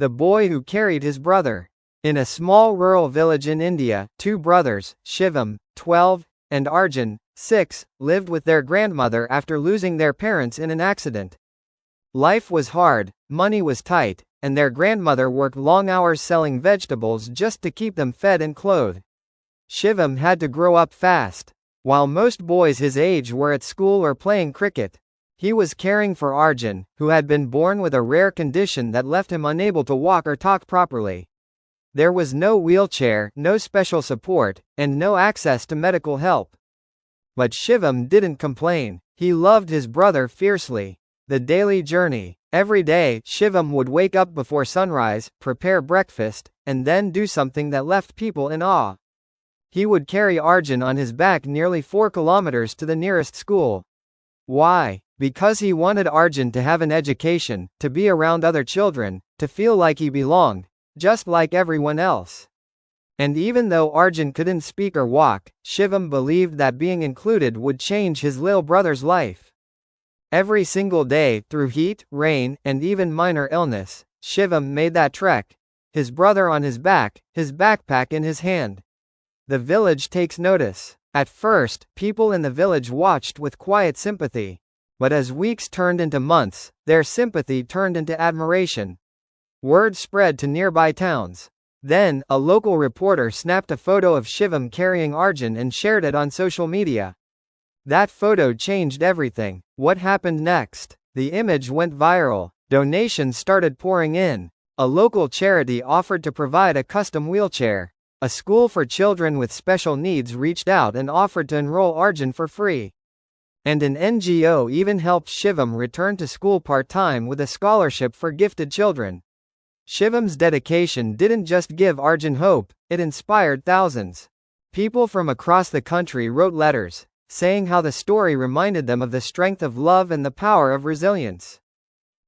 The boy who carried his brother. In a small rural village in India, two brothers, Shivam, 12, and Arjun, 6, lived with their grandmother after losing their parents in an accident. Life was hard, money was tight, and their grandmother worked long hours selling vegetables just to keep them fed and clothed. Shivam had to grow up fast. While most boys his age were at school or playing cricket, he was caring for Arjun, who had been born with a rare condition that left him unable to walk or talk properly. There was no wheelchair, no special support, and no access to medical help. But Shivam didn't complain. He loved his brother fiercely. The daily journey. Every day, Shivam would wake up before sunrise, prepare breakfast, and then do something that left people in awe. He would carry Arjun on his back nearly 4 kilometers to the nearest school. Why? Because he wanted Arjun to have an education, to be around other children, to feel like he belonged, just like everyone else. And even though Arjun couldn't speak or walk, Shivam believed that being included would change his little brother's life. Every single day, through heat, rain, and even minor illness, Shivam made that trek. His brother on his back, his backpack in his hand. The village takes notice. At first, people in the village watched with quiet sympathy. But as weeks turned into months, their sympathy turned into admiration. Word spread to nearby towns. Then, a local reporter snapped a photo of Shivam carrying Arjun and shared it on social media. That photo changed everything. What happened next? The image went viral. Donations started pouring in. A local charity offered to provide a custom wheelchair. A school for children with special needs reached out and offered to enroll Arjun for free. And an NGO even helped Shivam return to school part-time with a scholarship for gifted children. Shivam's dedication didn't just give Arjun hope, it inspired thousands. People from across the country wrote letters, saying how the story reminded them of the strength of love and the power of resilience.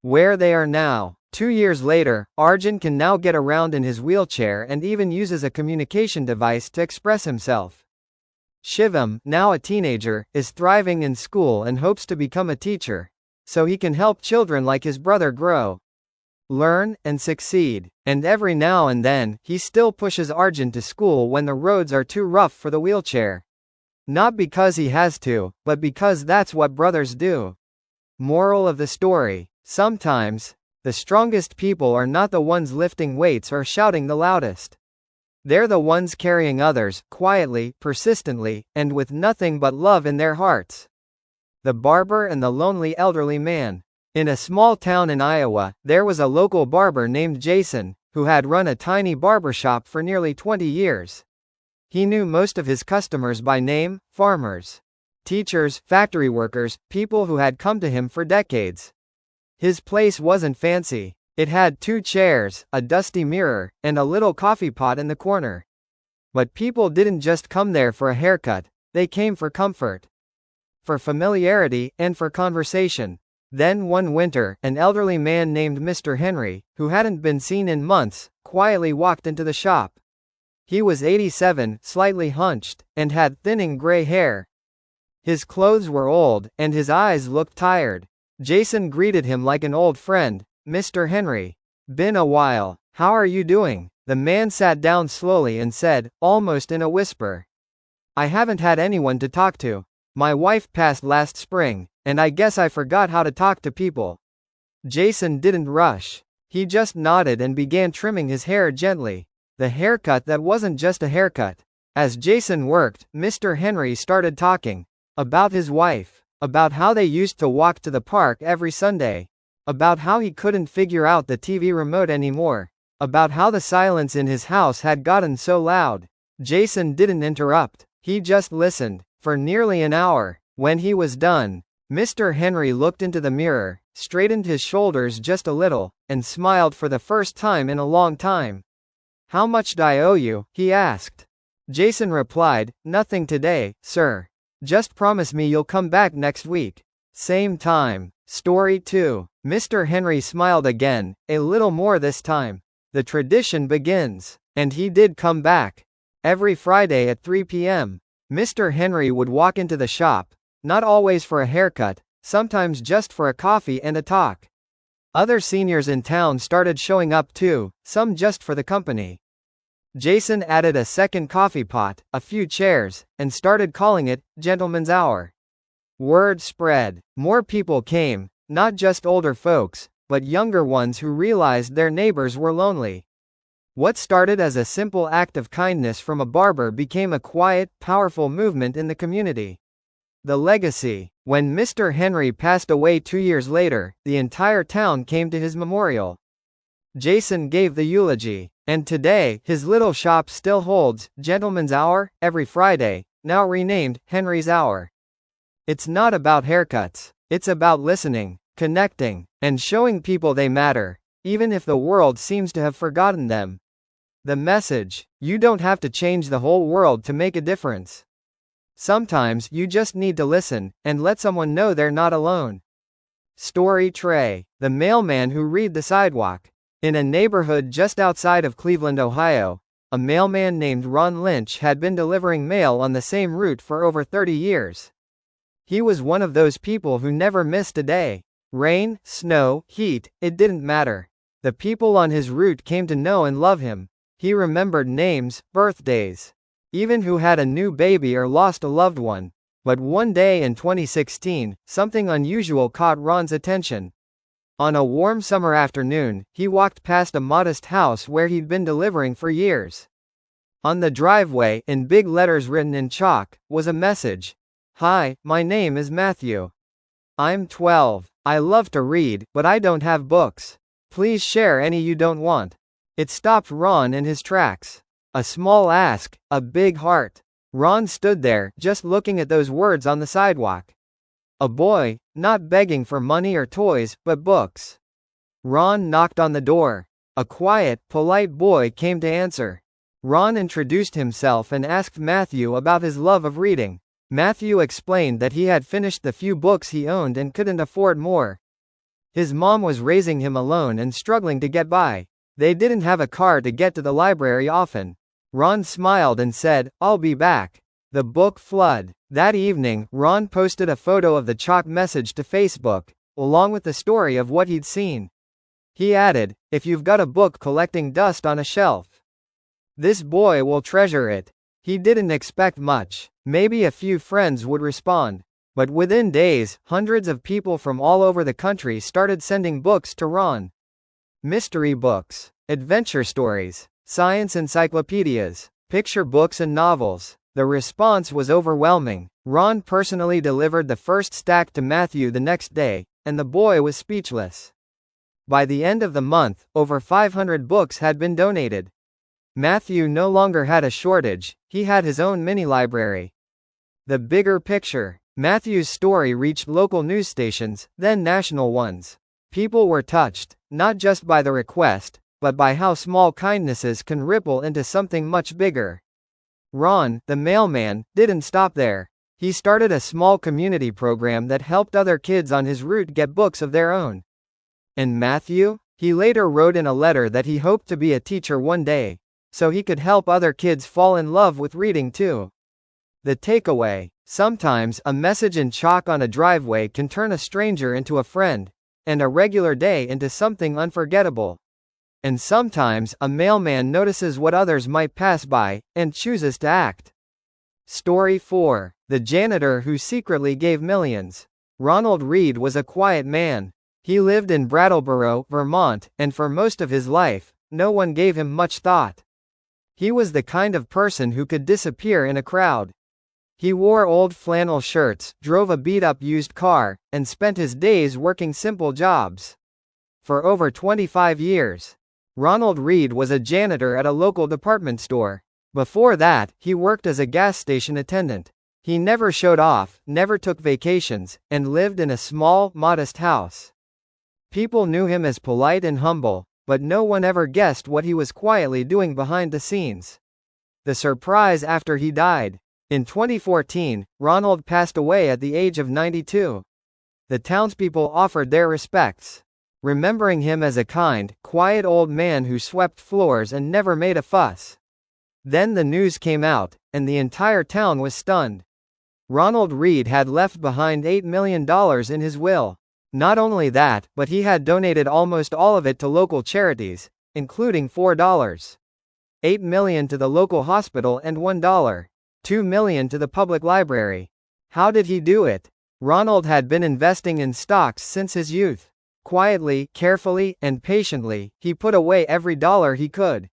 Where they are now. 2 years later, Arjun can now get around in his wheelchair and even uses a communication device to express himself. Shivam, now a teenager, is thriving in school and hopes to become a teacher, so he can help children like his brother grow, learn, and succeed. And every now and then, he still pushes Arjun to school when the roads are too rough for the wheelchair. Not because he has to, but because that's what brothers do. Moral of the story. Sometimes, the strongest people are not the ones lifting weights or shouting the loudest. They're the ones carrying others, quietly, persistently, and with nothing but love in their hearts. The barber and the lonely elderly man. In a small town in Iowa, there was a local barber named Jason, who had run a tiny barbershop for nearly 20 years. He knew most of his customers by name: farmers, teachers, factory workers, people who had come to him for decades. His place wasn't fancy. It had 2 chairs, a dusty mirror, and a little coffee pot in the corner. But people didn't just come there for a haircut, they came for comfort, for familiarity, and for conversation. Then one winter, an elderly man named Mr. Henry, who hadn't been seen in months, quietly walked into the shop. He was 87, slightly hunched, and had thinning gray hair. His clothes were old, and his eyes looked tired. Jason greeted him like an old friend. "Mr. Henry. Been a while. How are you doing?" The man sat down slowly and said, almost in a whisper, "I haven't had anyone to talk to. My wife passed last spring, and I guess I forgot how to talk to people." Jason didn't rush. He just nodded and began trimming his hair gently. The haircut that wasn't just a haircut. As Jason worked, Mr. Henry started talking. About his wife. About how they used to walk to the park every Sunday. About how he couldn't figure out the TV remote anymore. About how the silence in his house had gotten so loud. Jason didn't interrupt. He just listened. For nearly an hour. When he was done, Mr. Henry looked into the mirror, straightened his shoulders just a little, and smiled for the first time in a long time. "How much do I owe you?" he asked. Jason replied, "Nothing today, sir. Just promise me you'll come back next week. Same time." Story 2. Mr. Henry smiled again, a little more this time. The tradition begins. And he did come back. Every Friday at 3 p.m. Mr. Henry would walk into the shop, not always for a haircut, sometimes just for a coffee and a talk. Other seniors in town started showing up too, some just for the company. Jason added a second coffee pot, a few chairs, and started calling it Gentleman's Hour. Word spread. More people came, not just older folks, but younger ones who realized their neighbors were lonely. What started as a simple act of kindness from a barber became a quiet, powerful movement in the community. The legacy. When Mr. Henry passed away 2 years later, the entire town came to his memorial. Jason gave the eulogy, and today, his little shop still holds Gentleman's Hour every Friday, now renamed Henry's Hour. It's not about haircuts, it's about listening, connecting, and showing people they matter, even if the world seems to have forgotten them. The message: you don't have to change the whole world to make a difference. Sometimes you just need to listen, and let someone know they're not alone. Story Trey, the mailman who read the sidewalk. In a neighborhood just outside of Cleveland, Ohio, a mailman named Ron Lynch had been delivering mail on the same route for over 30 years. He was one of those people who never missed a day. Rain, snow, heat, it didn't matter. The people on his route came to know and love him. He remembered names, birthdays, even who had a new baby or lost a loved one. But one day in 2016, something unusual caught Ron's attention. On a warm summer afternoon, he walked past a modest house where he'd been delivering for years. On the driveway, in big letters written in chalk, was a message. "Hi, my name is Matthew. I'm 12. I love to read, but I don't have books. Please share any you don't want." It stopped Ron in his tracks. A small ask, a big heart. Ron stood there, just looking at those words on the sidewalk. A boy, not begging for money or toys, but books. Ron knocked on the door. A quiet, polite boy came to answer. Ron introduced himself and asked Matthew about his love of reading. Matthew explained that he had finished the few books he owned and couldn't afford more. His mom was raising him alone and struggling to get by. They didn't have a car to get to the library often. Ron smiled and said, "I'll be back." The book flood. That evening, Ron posted a photo of the chalk message to Facebook, along with the story of what he'd seen. He added, "If you've got a book collecting dust on a shelf, this boy will treasure it." He didn't expect much. Maybe a few friends would respond. But within days, hundreds of people from all over the country started sending books to Ron. Mystery books, adventure stories, science encyclopedias, picture books and novels. The response was overwhelming. Ron personally delivered the first stack to Matthew the next day, and the boy was speechless. By the end of the month, over 500 books had been donated. Matthew no longer had a shortage, he had his own mini-library. The bigger picture. Matthew's story reached local news stations, then national ones. People were touched, not just by the request, but by how small kindnesses can ripple into something much bigger. Ron, the mailman, didn't stop there. He started a small community program that helped other kids on his route get books of their own. And Matthew? He later wrote in a letter that he hoped to be a teacher one day, so he could help other kids fall in love with reading too. The takeaway: sometimes a message in chalk on a driveway can turn a stranger into a friend, and a regular day into something unforgettable. And sometimes, a mailman notices what others might pass by, and chooses to act. Story 4. The Janitor Who Secretly Gave Millions. Ronald Reed was a quiet man. He lived in Brattleboro, Vermont, and for most of his life, no one gave him much thought. He was the kind of person who could disappear in a crowd. He wore old flannel shirts, drove a beat-up used car, and spent his days working simple jobs. For over 25 years, Ronald Reed was a janitor at a local department store. Before that, he worked as a gas station attendant. He never showed off, never took vacations, and lived in a small, modest house. People knew him as polite and humble, but no one ever guessed what he was quietly doing behind the scenes. The surprise after he died. In 2014, Ronald passed away at the age of 92. The townspeople offered their respects, remembering him as a kind, quiet old man who swept floors and never made a fuss. Then the news came out, and the entire town was stunned. Ronald Reed had left behind $8 million in his will. Not only that, but he had donated almost all of it to local charities, including $4.8 million to the local hospital and $1.2 million to the public library. How did he do it? Ronald had been investing in stocks since his youth. Quietly, carefully, and patiently, he put away every dollar he could.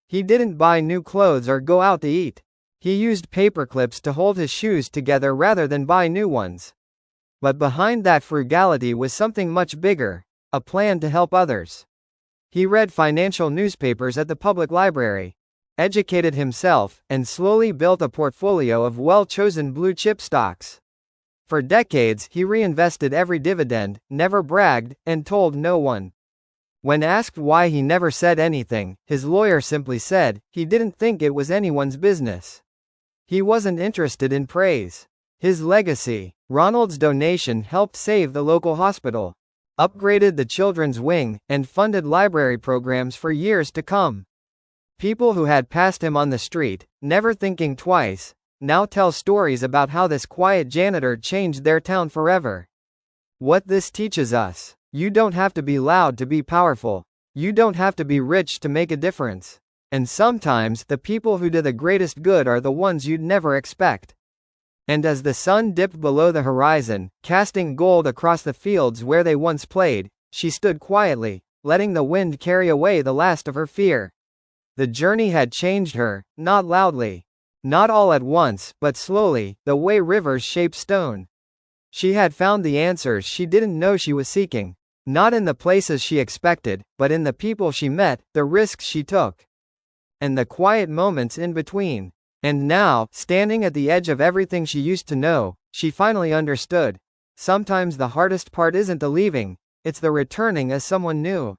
He didn't buy new clothes or go out to eat. He used paper clips to hold his shoes together rather than buy new ones. But behind that frugality was something much bigger, a plan to help others. He read financial newspapers at the public library, educated himself, and slowly built a portfolio of well-chosen blue-chip stocks. For decades, he reinvested every dividend, never bragged, and told no one. When asked why he never said anything, his lawyer simply said, he didn't think it was anyone's business. He wasn't interested in praise. His legacy. Ronald's donation helped save the local hospital, upgraded the children's wing, and funded library programs for years to come. People who had passed him on the street, never thinking twice, now tell stories about how this quiet janitor changed their town forever. What this teaches us: you don't have to be loud to be powerful. You don't have to be rich to make a difference. And sometimes, the people who do the greatest good are the ones you'd never expect. And as the sun dipped below the horizon, casting gold across the fields where they once played, she stood quietly, letting the wind carry away the last of her fear. The journey had changed her, not loudly. Not all at once, but slowly, the way rivers shape stone. She had found the answers she didn't know she was seeking. Not in the places she expected, but in the people she met, the risks she took, and the quiet moments in between. And now, standing at the edge of everything she used to know, she finally understood. Sometimes the hardest part isn't the leaving, it's the returning as someone new.